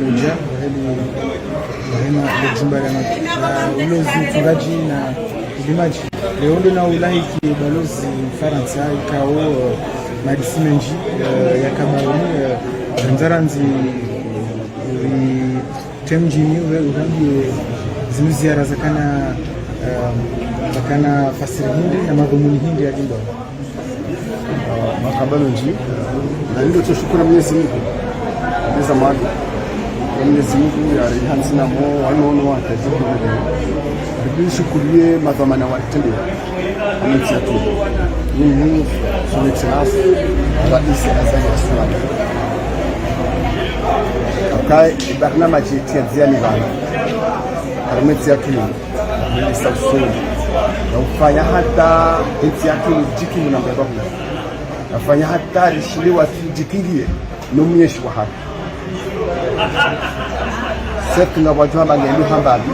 moja hema Luxembourg na ulozi mfungaji na ulimaji leo ndo na ulahiki balozi Faransa ikao madisimenji ya Kameruni zanzaranzi temjini urambie ziziara zakana fasiri hindi na madhumuni hindi ya jimbo makabalonji na ndio tushukuru Mwenyezi Mungu kwa zamani Mwenyezi Mungu ya rihansi na mo wanono wake bishukuriye madhamana watende ametiatu ni son excellence rais Azali Aswani kai barnamaji tianziani bana armeti yake ni sauso na ufanya hata eti yake jikimu na mbaba afanya hata rishiliwa jikingie nomyeshi wa hapa setu na wajua magendo hambabi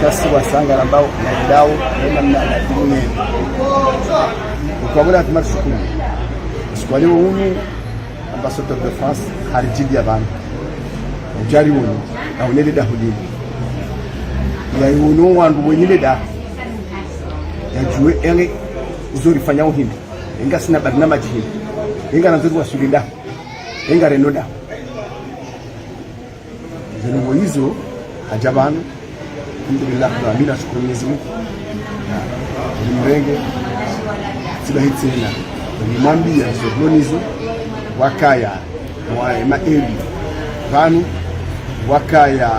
shasi wasanga ambao na dao na dunia kwa wala tunashukuru kwa leo huyu ambassadeur de France harijidi abantu ujari wono na unele da hudini ya yono wandu wenile da ya juwe ere uzuri fanya uhindi inga sina barnamaji hindi inga nazuri wasulinda inga renoda zenu hizo ajabanu alhamdulillah na mimi nashukuru Mwenyezi Mungu na mrenge sibahitsina ni mambi ya zonizo wakaya wa maeli banu wakaya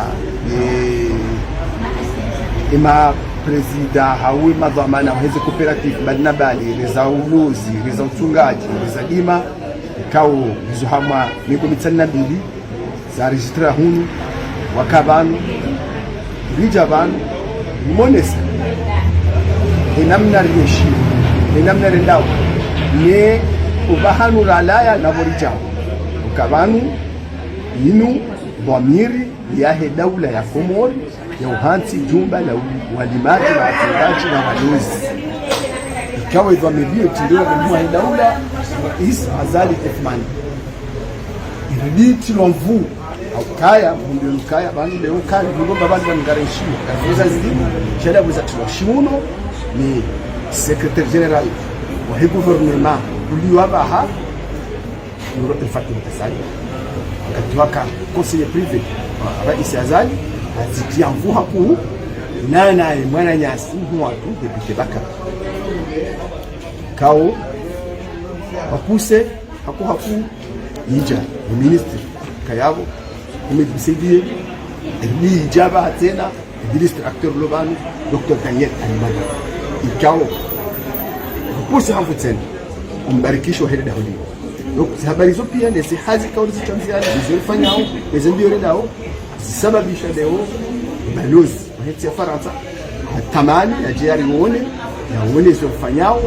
ima presida hawe madhamana waweze cooperative badina bali reza ulozi reza utungaji reza dima kao zuhama niko mitana bili za registra hunu wakabanu rijabanu monesa inamna riyeshi inamna rendao ne ubahanu ralaya na borijao ukabanu inu dhamiri ya daula ya Komori ya uhansi jumba la walimaji na watendaji na walozi ikawa dhamiri tiliwa kwa daula is Azali Othmani iridi lonvu kaya mundu kaya bani leo kali ngomba bani bangareshiwa kafuza zidimu shada buza tuloshimuno ni secrétaire général wa gouvernement uliwa baha nuro Fatima Tasali akatwaka conseiller privé rais Azali azitia mvuha kuu nana mwana nyasi watu depute baka kao akuse haku ija ni ministre kayabo umedisaidia ni ijaba tena ministre acteur global Dr. Daniel Alimani ikao kupusa hapo tena umbarikisho hili dahuli donc habari hizo pia ni hazi kauli zitamziana zilifanyao hizo ndio redao sababisha leo balozi wa Faransa tamani ya jiari uone ya uone zofanyao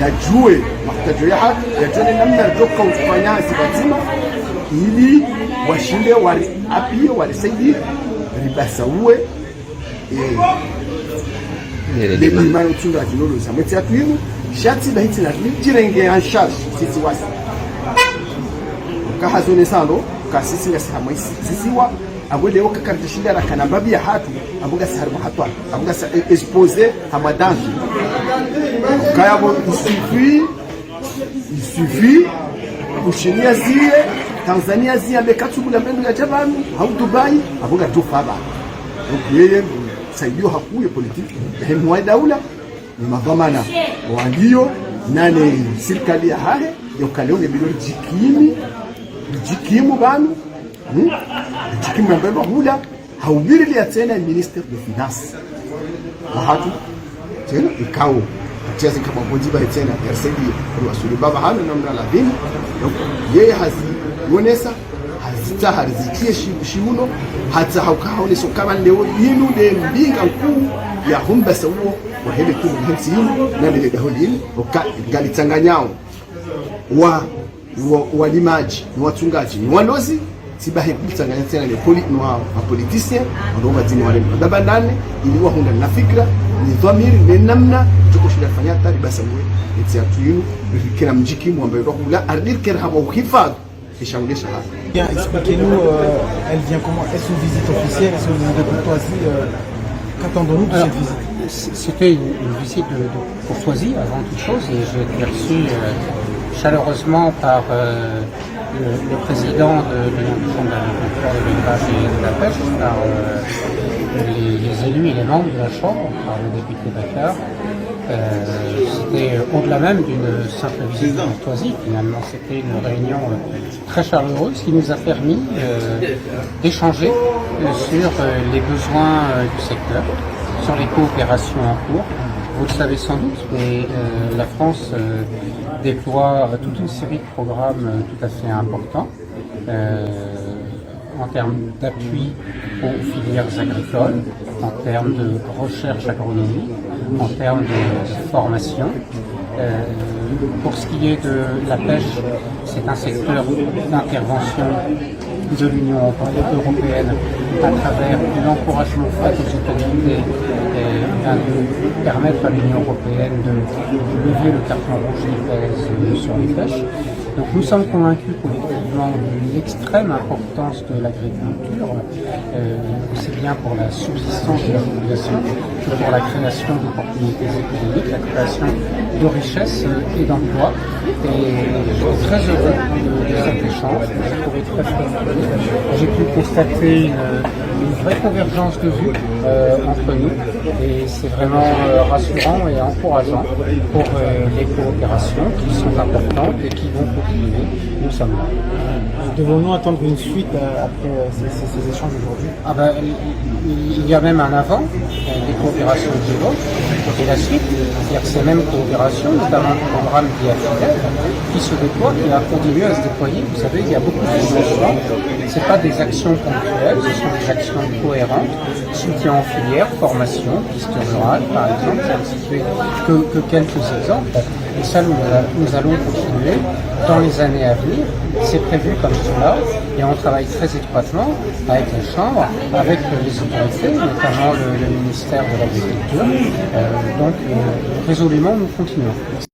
yajue mahitaji ya haki yajue namna doka ufanya sibatima ili washinde wali apie walisaidie ribasaue le imani uchunga jinolo sameti atuimu shati bahiti na jirenge en charge sisi wasi kahazone sando kasisi ngasi hamisi sisi wa abule wakakardishinda na kanambabi ya hatu abuga sarbu hatwa abuga sa exposer hamadanki kayabo il suffit kushenia zie Tanzania zie amekatubula mbendo ya jabanu au Dubai abuga tufaba donc yeye saidio hakuye politiki hemwa daula ni madhamana walio nane serikali ya hahe yokaleone bilioni jikimu banu jikimu mbendo hula haubiri ya tena minister de finance hatu tena ikao tiazi kama bojiba tena RCD kwa suri baba hana namna la dini yeye hazionesa hazita harizikie shiuno hata haukaone so kama leo yinu de mbinga mkuu ya humba sawo wa hele tu mhensi yinu na ile daholini galitanganyao walimaji ni watungaji ni walozi sibahe kutanganya tena ni politicien ndio madini wale baba ndani iliwa hunda na fikra ni dhamiri ni namna tukoshida fanya tari basa mwe eti atuyu kila mjikimu ambaye roho la ardir kera hawa uhifadhi échanger shahada. Bien, expliquez-nous, elle vient comment? Est-ce une visite officielle? Est-ce une visite de courtoisie? Qu'attendons-nous de cette visite? C'était une visite de courtoisie avant toute chose et j'ai été reçu chaleureusement par le président de l'Institution de l'agriculture, de l'élevage et de la pêche, par les élus et les membres de la Chambre, par le député Bakar. C'était au-delà même d'une simple visite de courtoisie, finalement c'était une réunion très chaleureuse qui nous a permis d'échanger sur les besoins du secteur, sur les coopérations en cours. Vous le savez sans doute, mais la France déploie toute une série de programmes tout à fait importants en termes d'appui aux filières agricoles, en termes de recherche agronomique, en termes de formation. Pour ce qui est de la pêche, c'est un secteur d'intervention de l'Union européenne à travers l'encouragement fait aux autorités de permettre à l'Union européenne de lever le carton rouge qui pèse sur les pêches. Donc nous sommes convaincus collectivement de l'extrême importance de l'agriculture, aussi bien pour la subsistance de la population que pour la création d'opportunités économiques, la création de richesses et d'emplois. Et je suis très heureux de cet échange, j'ai trouvé très fructueux. J'ai pu constater une vraie convergence de vues entre nous et c'est vraiment rassurant et encourageant pour les coopérations qui sont importantes et qui vont continuer. Nous sommes là. Devons-nous attendre une suite après ces échanges aujourd'hui? Il y a même un avant des coopérations que j'évoque et la suite, c'est-à-dire que ces mêmes coopérations, notamment le programme d'IAFIDEL, qui se déploie, qui a continué à se déployer. Vous savez, il y a beaucoup de financements. Ce n'est pas des actions ponctuelles, ce sont des actions cohérentes, soutien en filière, formation, piste rurale, par exemple, pour ne citer que quelques exemples. Et ça, nous allons continuer dans les années à venir. C'est prévu comme cela et on travaille très étroitement avec les chambres, avec les autorités, notamment le ministère de l'Agriculture. Donc, résolument, nous continuons.